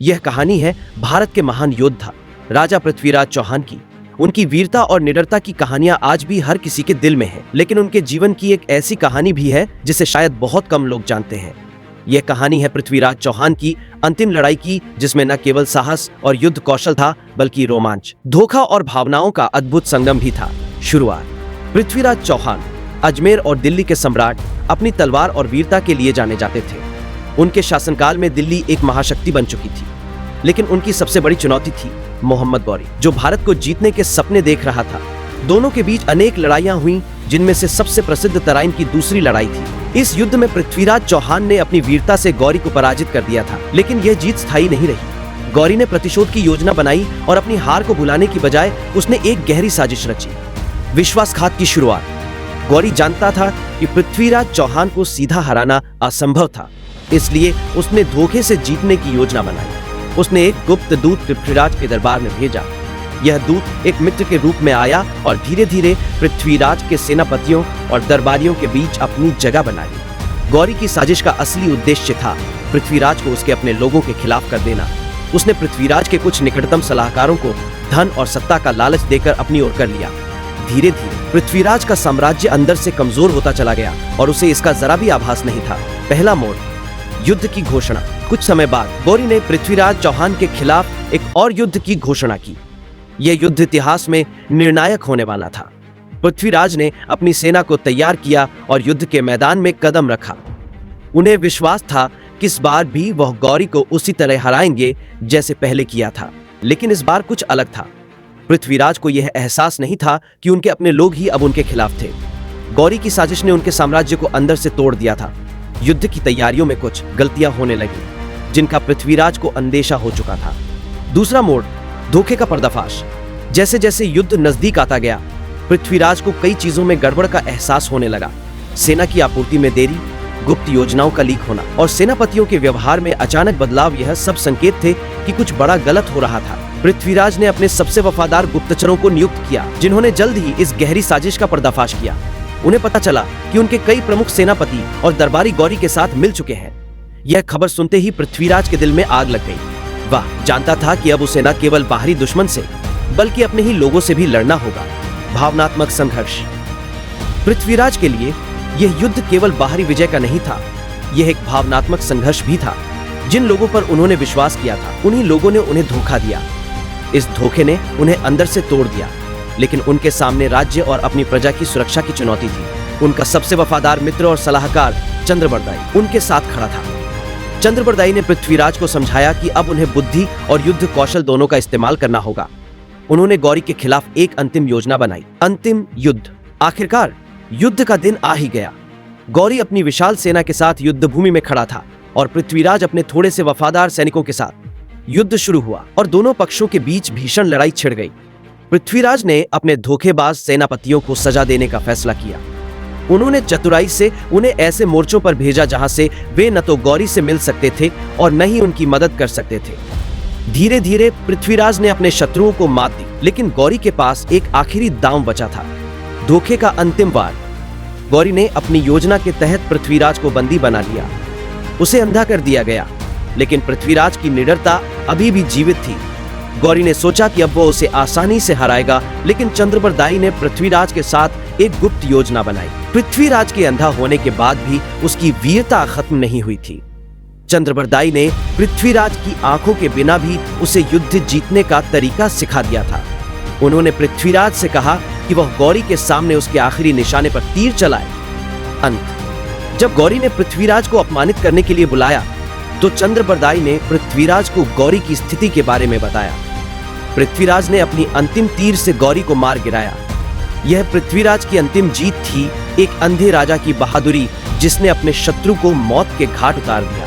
यह कहानी है भारत के महान योद्धा राजा पृथ्वीराज चौहान की। उनकी वीरता और निडरता की कहानियां आज भी हर किसी के दिल में है, लेकिन उनके जीवन की एक ऐसी कहानी भी है जिसे शायद बहुत कम लोग जानते हैं। यह कहानी है पृथ्वीराज चौहान की अंतिम लड़ाई की, जिसमें न केवल साहस और युद्ध कौशल था, बल्कि रोमांच, धोखा और भावनाओं का अद्भुत संगम भी था। शुरुआत। पृथ्वीराज चौहान अजमेर और दिल्ली के सम्राट अपनी तलवार और वीरता के लिए जाने जाते थे। उनके शासनकाल में दिल्ली एक महाशक्ति बन चुकी थी, लेकिन उनकी सबसे बड़ी चुनौती थी मोहम्मद गौरी, जो भारत को जीतने के सपने देख रहा था। दोनों के बीच अनेक लड़ाइयां हुई, जिनमें से सबसे प्रसिद्ध तराइन की दूसरी लड़ाई थी। इस युद्ध में पृथ्वीराज चौहान ने अपनी वीरता से गौरी को पराजित कर दिया था, लेकिन यह जीत स्थायी नहीं रही। गौरी ने प्रतिशोध की योजना बनाई और अपनी हार को भुलाने की बजाय उसने एक गहरी साजिश रची। विश्वासघात की शुरुआत। गौरी जानता था कि पृथ्वीराज चौहान को सीधा हराना असंभव था, इसलिए उसने धोखे से जीतने की योजना बनाई। उसने एक गुप्त दूत पृथ्वीराज के दरबार में भेजा। यह दूत एक मित्र के रूप में आया और धीरे धीरे पृथ्वीराज के सेनापतियों और दरबारियों के बीच अपनी जगह बनाई। गौरी की साजिश का असली उद्देश्य था पृथ्वीराज को उसके अपने लोगों के खिलाफ कर देना। उसने पृथ्वीराज के कुछ निकटतम सलाहकारों को धन और सत्ता का लालच देकर अपनी ओर कर लिया। धीरे धीरे पृथ्वीराज का साम्राज्य अंदर से कमजोर होता चला गया और उसे इसका जरा भी आभास नहीं था। पहला मोड़, युद्ध की घोषणा। कुछ समय बाद गौरी ने पृथ्वीराज चौहान के खिलाफ एक और युद्ध की घोषणा की। यह युद्ध इतिहास में निर्णायक होने वाला था। पृथ्वीराज ने अपनी सेना को तैयार किया और युद्ध के मैदान में कदम रखा। उन्हें विश्वास था कि इस बार भी वह गौरी को उसी तरह हराएंगे जैसे पहले किया था, लेकिन इस बार कुछ अलग था। पृथ्वीराज को यह एहसास नहीं था कि उनके अपने लोग ही अब उनके खिलाफ थे। गौरी की साजिश ने उनके साम्राज्य को अंदर से तोड़ दिया था। युद्ध की तैयारियों में कुछ गलतियां होने लगी, जिनका पृथ्वीराज को अंदेशा हो चुका था। दूसरा मोड़, धोखे का पर्दाफाश। जैसे जैसे युद्ध नजदीक आता गया, पृथ्वीराज को कई चीजों में गड़बड़ का एहसास होने लगा। सेना की आपूर्ति में देरी, गुप्त योजनाओं का लीक होना और सेनापतियों के व्यवहार में अचानक बदलाव, यह सब संकेत थे कि कुछ बड़ा गलत हो रहा था। पृथ्वीराज ने अपने सबसे वफादार गुप्तचरों को नियुक्त किया, जिन्होंने जल्द ही इस गहरी साजिश का पर्दाफाश किया। उन्हें पता चला कि उनके कई प्रमुख सेनापति और दरबारी गौरी के साथ मिल चुके हैं। यह खबर सुनते ही पृथ्वीराज के दिल में आग लग गई। वह जानता था कि अब उसे न केवल बाहरी दुश्मन से, बल्कि अपने ही लोगों से भी लड़ना होगा। भावनात्मक संघर्ष। पृथ्वीराज के लिए यह युद्ध केवल बाहरी विजय का नहीं था, यह एक भावनात्मक संघर्ष भी था। जिन लोगों पर उन्होंने विश्वास किया था, उन्हीं लोगों ने उन्हें धोखा दिया। इस धोखे ने उन्हें अंदर से तोड़ दिया, लेकिन उनके सामने राज्य और अपनी प्रजा की सुरक्षा की चुनौती थी। उनका सबसे वफादार मित्र और सलाहकार चंद्रबरदाई उनके साथ खड़ा था। चंद्रबरदाई ने पृथ्वीराज को समझाया कि अब उन्हें बुद्धि और युद्ध कौशल दोनों का इस्तेमाल करना होगा। उन्होंने गौरी के खिलाफ एक अंतिम योजना बनाई। अंतिम युद्ध। आखिरकार युद्ध का दिन आ ही गया। गौरी अपनी विशाल सेना के साथ युद्ध भूमि में खड़ा था और पृथ्वीराज अपने थोड़े से वफादार सैनिकों के साथ। युद्ध शुरू हुआ और दोनों पक्षों के बीच भीषण लड़ाई छिड़ गई। पृथ्वीराज ने अपने धोखेबाज सेनापतियों को सजा देने का फैसला किया। उन्होंने चतुराई से उन्हें ऐसे मोर्चों पर भेजा जहां से वे न तो गौरी से मिल सकते थे और न ही उनकी मदद कर सकते थे। धीरे धीरे पृथ्वीराज ने अपने शत्रुओं को मात दी, लेकिन गौरी के पास एक आखिरी दांव बचा था, धोखे का अंतिम वार। गौरी ने अपनी योजना के तहत पृथ्वीराज को बंदी बना लिया। उसे अंधा कर दिया गया, लेकिन पृथ्वीराज की निडरता अभी भी जीवित थी। गौरी ने सोचा कि अब वो उसे आसानी से हराएगा, लेकिन चंद्रबरदाई ने पृथ्वीराज के साथ एक गुप्त योजना बनाई। पृथ्वीराज के अंधा होने के बाद भी उसकी वीरता खत्म नहीं हुई थी। चंद्रबरदाई ने पृथ्वीराज की आंखों के बिना भी उसे युद्ध जीतने का तरीका सिखा दिया था। उन्होंने पृथ्वीराज से कहा कि वह गौरी के सामने उसके आखिरी निशाने पर तीर चलाए। अंत। जब गौरी ने पृथ्वीराज को अपमानित करने के लिए बुलाया, तो चंद्रबरदाई ने पृथ्वीराज को गौरी की स्थिति के बारे में बताया। पृथ्वीराज ने अपनी अंतिम तीर से गौरी को मार गिराया। यह पृथ्वीराज की अंतिम जीत थी, एक अंधे राजा की बहादुरी जिसने अपने शत्रु को मौत के घाट उतार दिया।